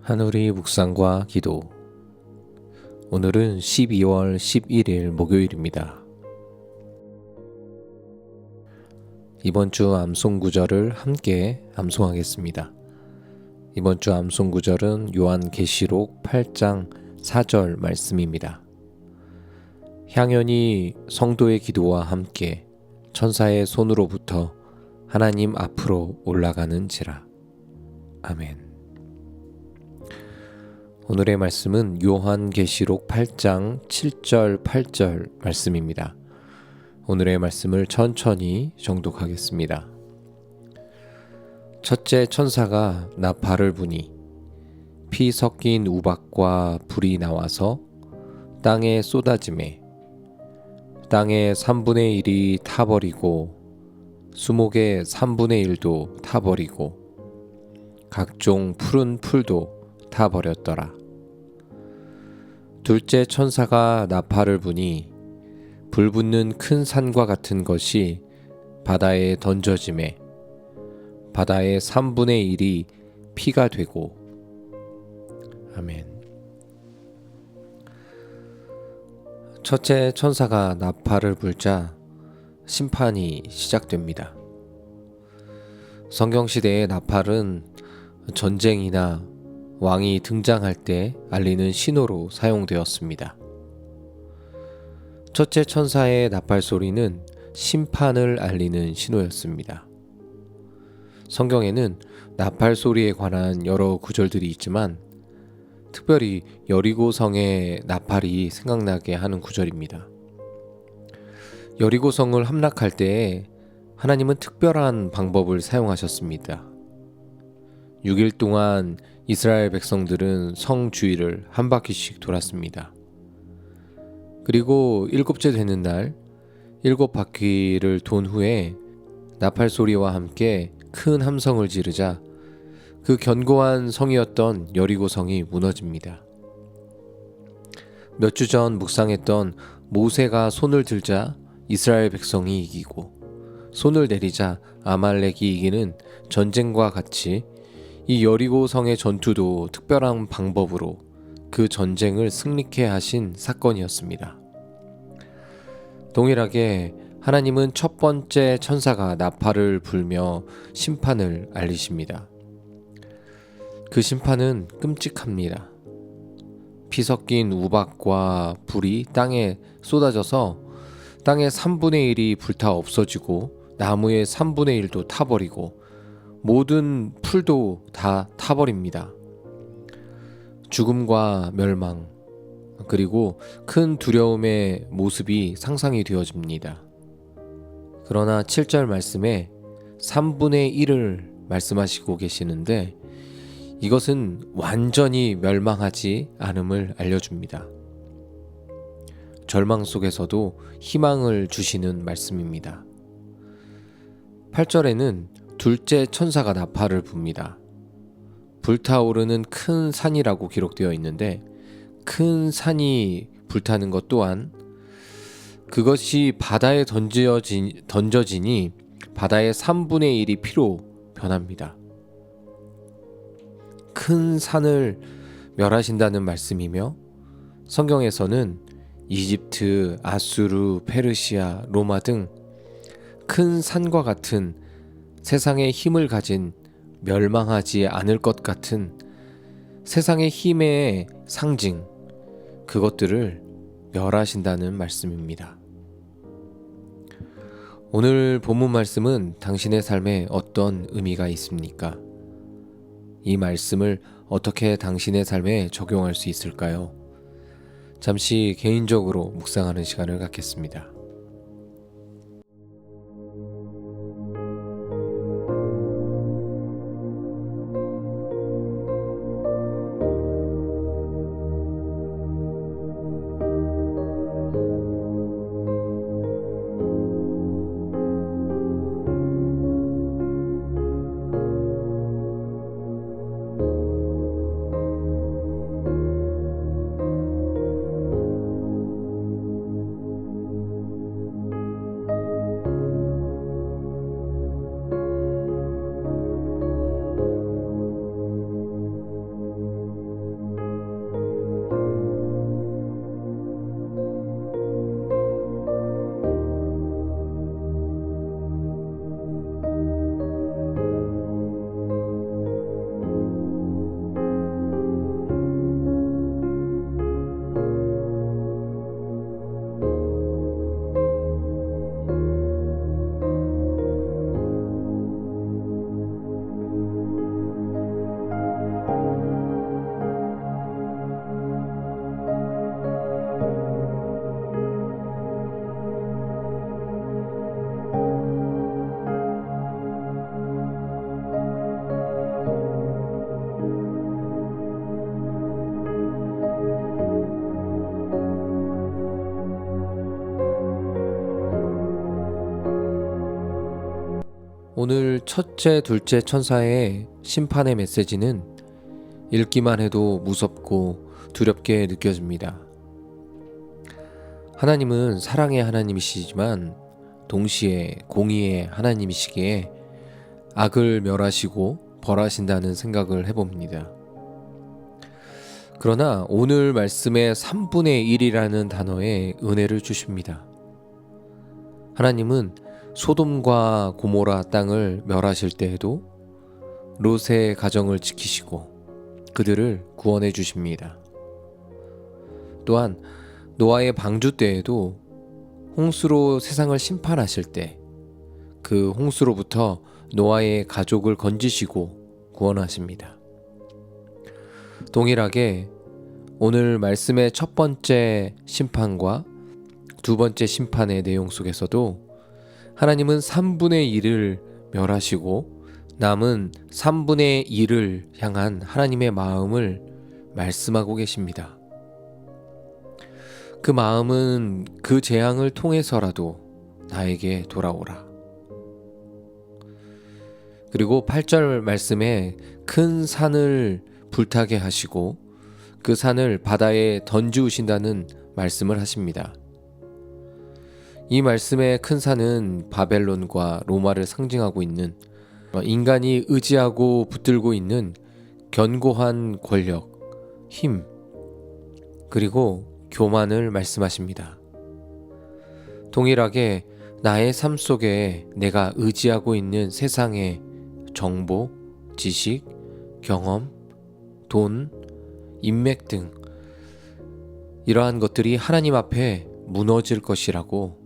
하늘의 묵상과 기도. 오늘은 12월 11일 목요일입니다. 이번 주 암송 구절을 함께 암송하겠습니다. 이번 주 암송 구절은 요한계시록 8장 4절 말씀입니다. 향연이 성도의 기도와 함께 천사의 손으로부터 하나님 앞으로 올라가는지라. 아멘. 오늘의 말씀은 요한계시록 8장 7절 8절 말씀입니다. 오늘의 말씀을 천천히 정독하겠습니다. 첫째 천사가 나팔을 부니 피 섞인 우박과 불이 나와서 땅에 쏟아지매 땅의 3분의 1이 타버리고 수목의 3분의 1도 타버리고 각종 푸른 풀도 타버렸더라. 둘째 천사가 나팔을 부니 불붙는 큰 산과 같은 것이 바다에 던져지매 바다의 3분의 1이 피가 되고. 아멘. 첫째 천사가 나팔을 불자 심판이 시작됩니다. 성경시대의 나팔은 전쟁이나 왕이 등장할 때 알리는 신호로 사용되었습니다. 첫째 천사의 나팔 소리는 심판을 알리는 신호였습니다. 성경에는 나팔 소리에 관한 여러 구절들이 있지만 특별히 여리고성의 나팔이 생각나게 하는 구절입니다. 여리고성을 함락할 때에 하나님은 특별한 방법을 사용하셨습니다. 6일 동안 이스라엘 백성들은 성 주위를 한 바퀴씩 돌았습니다. 그리고 7째 되는 날 7바퀴를 돈 후에 나팔 소리와 함께 큰 함성을 지르자 그 견고한 성이었던 여리고 성이 무너집니다. 몇 주 전 묵상했던 모세가 손을 들자 이스라엘 백성이 이기고 손을 내리자 아말렉이 이기는 전쟁과 같이 이 여리고 성의 전투도 특별한 방법으로 그 전쟁을 승리케 하신 사건이었습니다. 동일하게 하나님은 첫 번째 천사가 나팔을 불며 심판을 알리십니다. 그 심판은 끔찍합니다. 피 섞인 우박과 불이 땅에 쏟아져서 땅의 3분의 1이 불타 없어지고 나무의 3분의 1도 타버리고 모든 풀도 다 타버립니다. 죽음과 멸망, 그리고 큰 두려움의 모습이 상상이 되어집니다. 그러나 7절 말씀에 3분의 1을 말씀하시고 계시는데 이것은 완전히 멸망하지 않음을 알려줍니다. 절망 속에서도 희망을 주시는 말씀입니다. 8절에는 둘째 천사가 나팔을 붑니다. 불타오르는 큰 산이라고 기록되어 있는데 큰 산이 불타는 것 또한 그것이 바다에 던져지니 바다의 3분의 1이 피로 변합니다. 큰 산을 멸하신다는 말씀이며 성경에서는 이집트, 아수르, 페르시아, 로마 등 큰 산과 같은 세상의 힘을 가진 멸망하지 않을 것 같은 세상의 힘의 상징, 그것들을 멸하신다는 말씀입니다. 오늘 본문 말씀은 당신의 삶에 어떤 의미가 있습니까? 이 말씀을 어떻게 당신의 삶에 적용할 수 있을까요? 잠시 개인적으로 묵상하는 시간을 갖겠습니다. 오늘 첫째, 둘째 천사의 심판의 메시지는 읽기만 해도 무섭고 두렵게 느껴집니다. 하나님은 사랑의 하나님이시지만 동시에 공의의 하나님이시기에 악을 멸하시고 벌하신다는 생각을 해봅니다. 그러나 오늘 말씀의 3분의 1이라는 단어에 은혜를 주십니다. 하나님은 소돔과 고모라 땅을 멸하실 때에도 롯의 가정을 지키시고 그들을 구원해 주십니다. 또한 노아의 방주 때에도 홍수로 세상을 심판하실 때 그 홍수로부터 노아의 가족을 건지시고 구원하십니다. 동일하게 오늘 말씀의 첫 번째 심판과 두 번째 심판의 내용 속에서도 하나님은 3분의 1을 멸하시고 남은 3분의 1을 향한 하나님의 마음을 말씀하고 계십니다. 그 마음은 그 재앙을 통해서라도 나에게 돌아오라. 그리고 8절 말씀에 큰 산을 불타게 하시고 그 산을 바다에 던지우신다는 말씀을 하십니다. 이 말씀의 큰 산은 바벨론과 로마를 상징하고 있는 인간이 의지하고 붙들고 있는 견고한 권력, 힘, 그리고 교만을 말씀하십니다. 동일하게 나의 삶 속에 내가 의지하고 있는 세상의 정보, 지식, 경험, 돈, 인맥 등 이러한 것들이 하나님 앞에 무너질 것이라고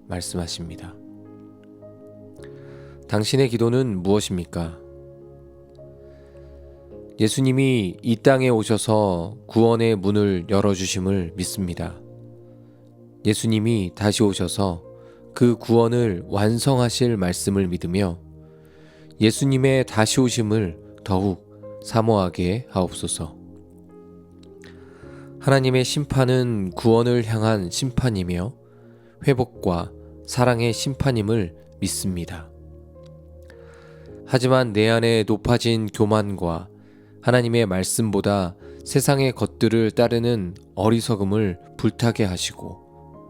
말씀하십니다. 당신의 기도는 무엇입니까? 예수님이 이 땅에 오셔서 구원의 문을 열어주심을 믿습니다. 예수님이 다시 오셔서 그 구원을 완성하실 말씀을 믿으며 예수님의 다시 오심을 더욱 사모하게 하옵소서. 하나님의 심판은 구원을 향한 심판이며 회복과 사랑의 심판임을 믿습니다. 하지만 내 안에 높아진 교만과 하나님의 말씀보다 세상의 것들을 따르는 어리석음을 불타게 하시고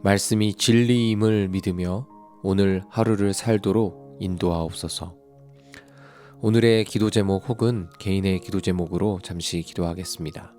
말씀이 진리임을 믿으며 오늘 하루를 살도록 인도하옵소서. 오늘의 기도 제목 혹은 개인의 기도 제목으로 잠시 기도하겠습니다.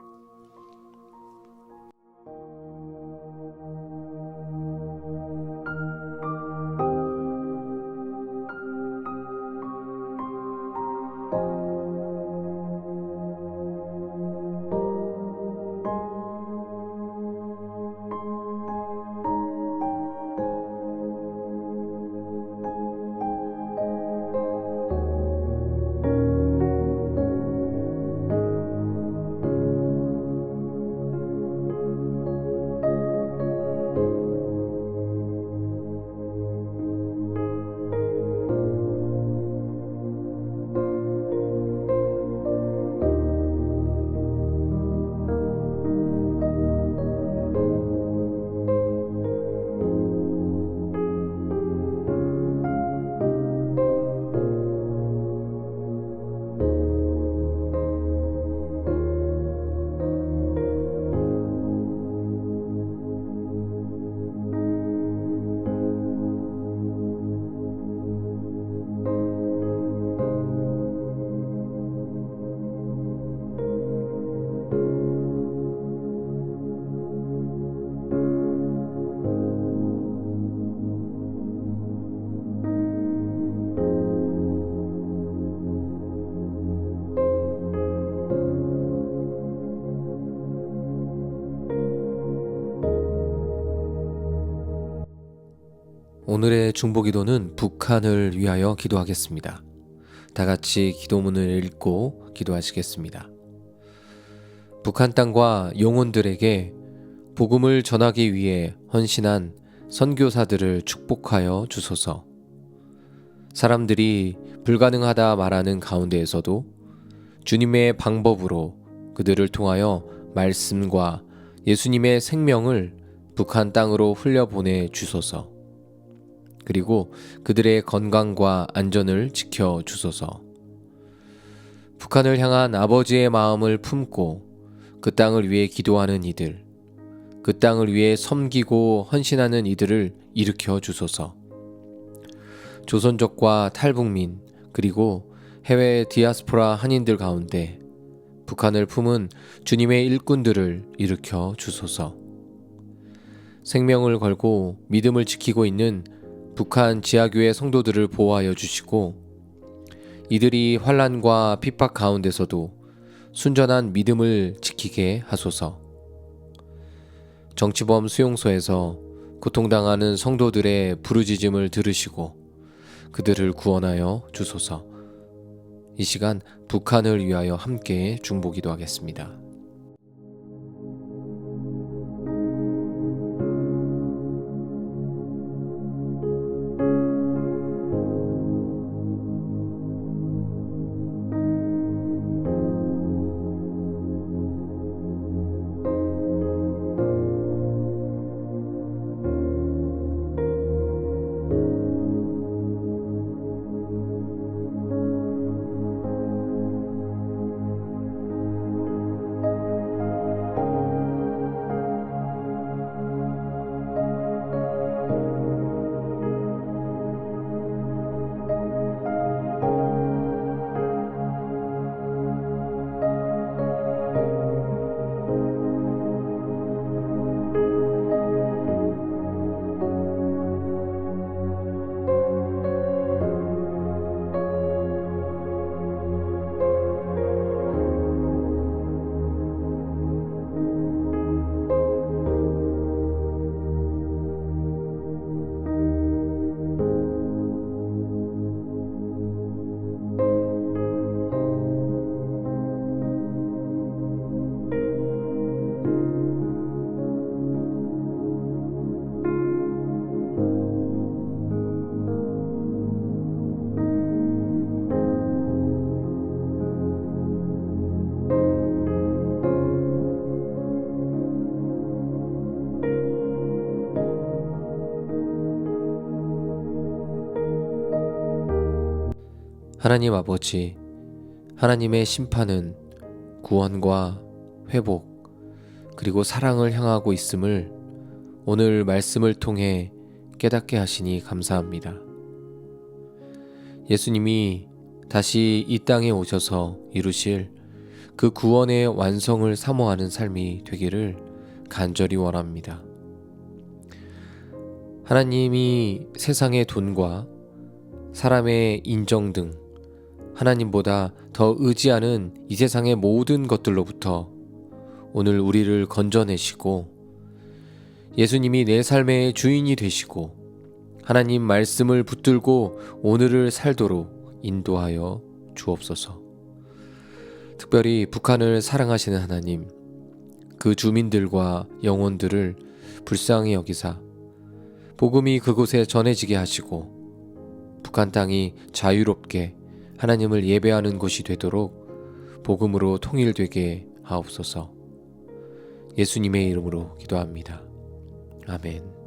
오늘의 중보기도는 북한을 위하여 기도하겠습니다. 다 같이 기도문을 읽고 기도하시겠습니다. 북한 땅과 영혼들에게 복음을 전하기 위해 헌신한 선교사들을 축복하여 주소서. 사람들이 불가능하다 말하는 가운데에서도 주님의 방법으로 그들을 통하여 말씀과 예수님의 생명을 북한 땅으로 흘려보내 주소서. 그리고 그들의 건강과 안전을 지켜 주소서. 북한을 향한 아버지의 마음을 품고 그 땅을 위해 기도하는 이들, 그 땅을 위해 섬기고 헌신하는 이들을 일으켜 주소서. 조선족과 탈북민 그리고 해외 디아스포라 한인들 가운데 북한을 품은 주님의 일꾼들을 일으켜 주소서. 생명을 걸고 믿음을 지키고 있는 북한 지하교회 성도들을 보호하여 주시고 이들이 환난과 핍박 가운데서도 순전한 믿음을 지키게 하소서. 정치범 수용소에서 고통당하는 성도들의 부르짖음을 들으시고 그들을 구원하여 주소서. 이 시간 북한을 위하여 함께 중보기도 하겠습니다. 하나님 아버지, 하나님의 심판은 구원과 회복 그리고 사랑을 향하고 있음을 오늘 말씀을 통해 깨닫게 하시니 감사합니다. 예수님이 다시 이 땅에 오셔서 이루실 그 구원의 완성을 사모하는 삶이 되기를 간절히 원합니다. 하나님이 세상의 돈과 사람의 인정 등 하나님보다 더 의지하는 이 세상의 모든 것들로부터 오늘 우리를 건져내시고 예수님이 내 삶의 주인이 되시고 하나님 말씀을 붙들고 오늘을 살도록 인도하여 주옵소서. 특별히 북한을 사랑하시는 하나님, 그 주민들과 영혼들을 불쌍히 여기사 복음이 그곳에 전해지게 하시고 북한 땅이 자유롭게 하나님을 예배하는 곳이 되도록 복음으로 통일되게 하옵소서. 예수님의 이름으로 기도합니다. 아멘.